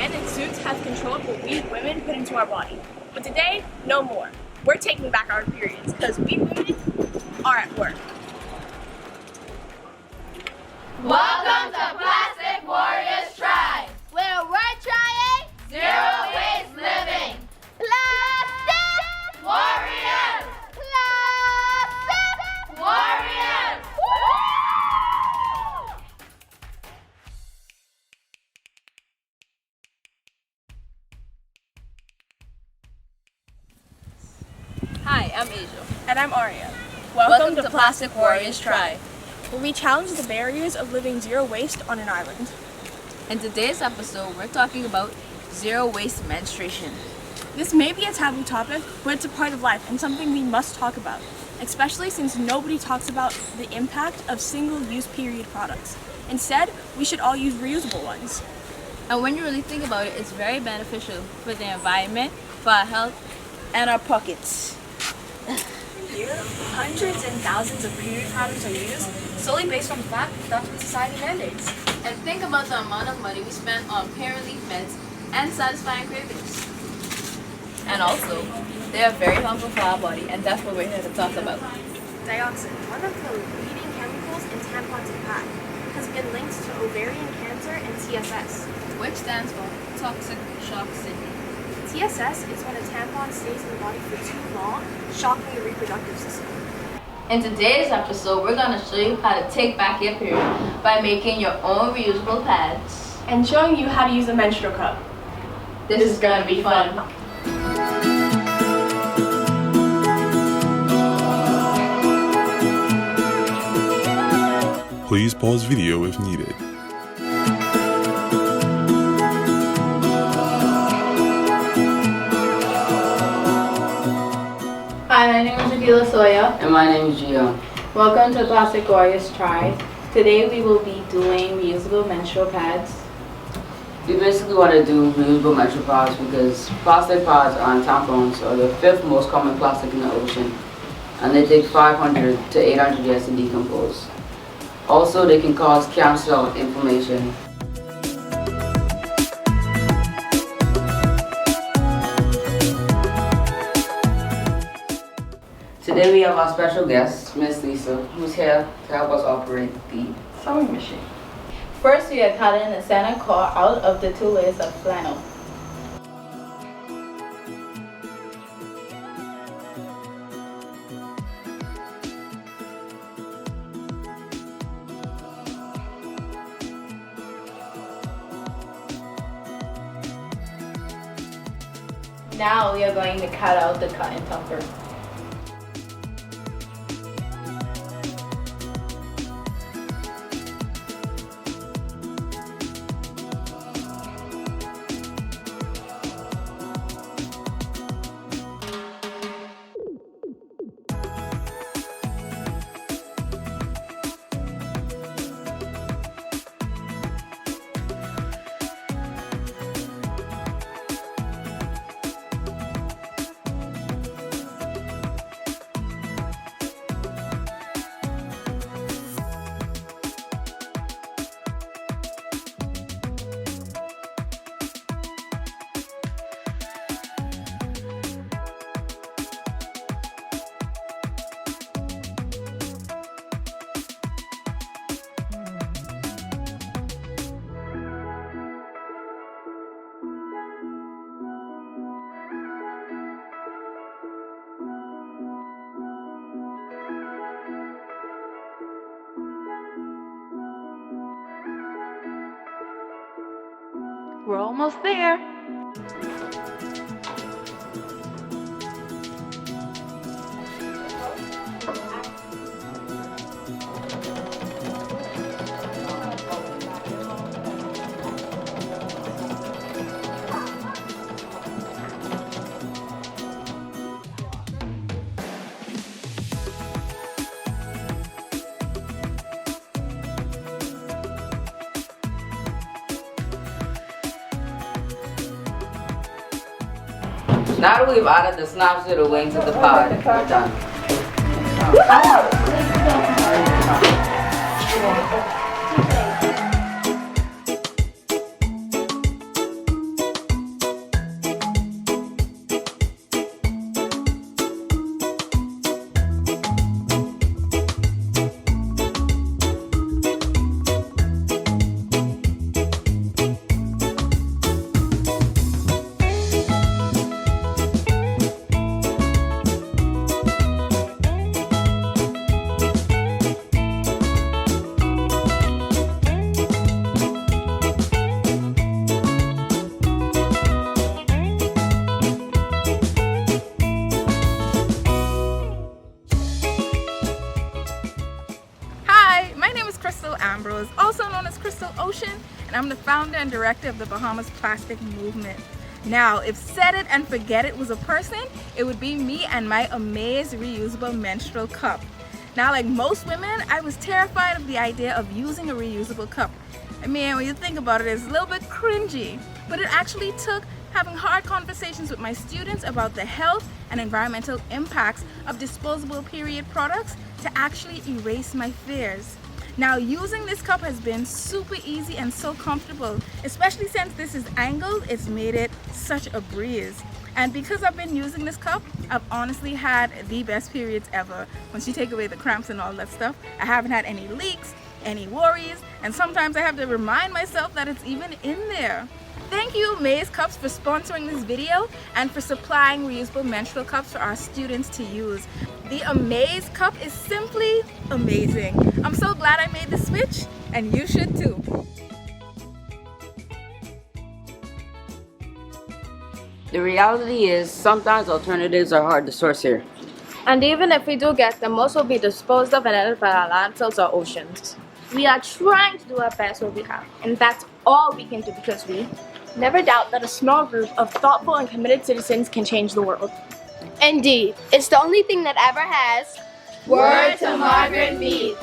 men in suits have controlled what we women put into our body. But today, no more. We're taking back our periods because we women are at work. Welcome to Plastic Warriors Tribe, where we're trying zero waste living. Plastic Warriors! Plastic Warriors! Hi, I'm Asia. And I'm Aria. Welcome to Plastic Warriors Tribe, where we challenge the barriers of living zero waste on an island. In today's episode, we're talking about zero waste menstruation. This may be a taboo topic, but it's a part of life and something we must talk about, especially since nobody talks about the impact of single-use period products. Instead, we should all use reusable ones. And when you really think about it, it's very beneficial for the environment, for our health, and our pockets. Year, hundreds and thousands of period products are used solely based on the fact that's what society mandates. And think about the amount of money we spend on pain relief meds and satisfying cravings. And also, they are very harmful for our body, and that's what we're here to talk about. Dioxin, one of the leading chemicals in tampons and pad, has been linked to ovarian cancer and TSS. Which stands for toxic shock syndrome. TSS is when a tampon stays in the body for too long, shocking the reproductive system. In today's episode, we're going to show you how to take back your period by making your own reusable pads. And showing you how to use a menstrual cup. This is going to be fun. Please pause video if needed. Hi, my name is Akila Soya. And my name is Gio. Welcome to Plastic Warriors Tribe. Today we will be doing reusable menstrual pads. We basically want to do reusable menstrual pads because plastic pads and tampons are the 5th most common plastic in the ocean, and they take 500 to 800 years to decompose. Also, they can cause cancer or inflammation. Today we have our special guest, Miss Lisa, who's here to help us operate the sewing machine. First, we are cutting the center core out of the 2 layers of flannel. Now we are going to cut out the cotton topper. We're almost there. Now that we've added the snaps to the wings of the pod, we're done. menstrual ocean, and I'm the founder and director of the Bahamas Plastic Movement. Now, if Set It and Forget It was a person, it would be me and my Amaze reusable menstrual cup. Now, like most women, I was terrified of the idea of using a reusable cup. I mean, when you think about it, it's a little bit cringy, but it actually took having hard conversations with my students about the health and environmental impacts of disposable period products to actually erase my fears. Now, using this cup has been super easy and so comfortable, especially since this is angled. It's made it such a breeze. And because I've been using this cup, I've honestly had the best periods ever. Once you take away the cramps and all that stuff, I haven't had any leaks, any worries, and sometimes I have to remind myself that it's even in there. Thank you, Amaze Cups, for sponsoring this video and for supplying reusable menstrual cups for our students to use. The Amaze Cup is simply amazing. I'm so glad I made the switch, and you should too. The reality is, sometimes alternatives are hard to source here. And even if we do get them, most will be disposed of and ended by our landfills or oceans. We are trying to do our best what we have, and that's all we can do because we never doubt that a small group of thoughtful and committed citizens can change the world. Indeed, it's the only thing that ever has. Word to Margaret Mead.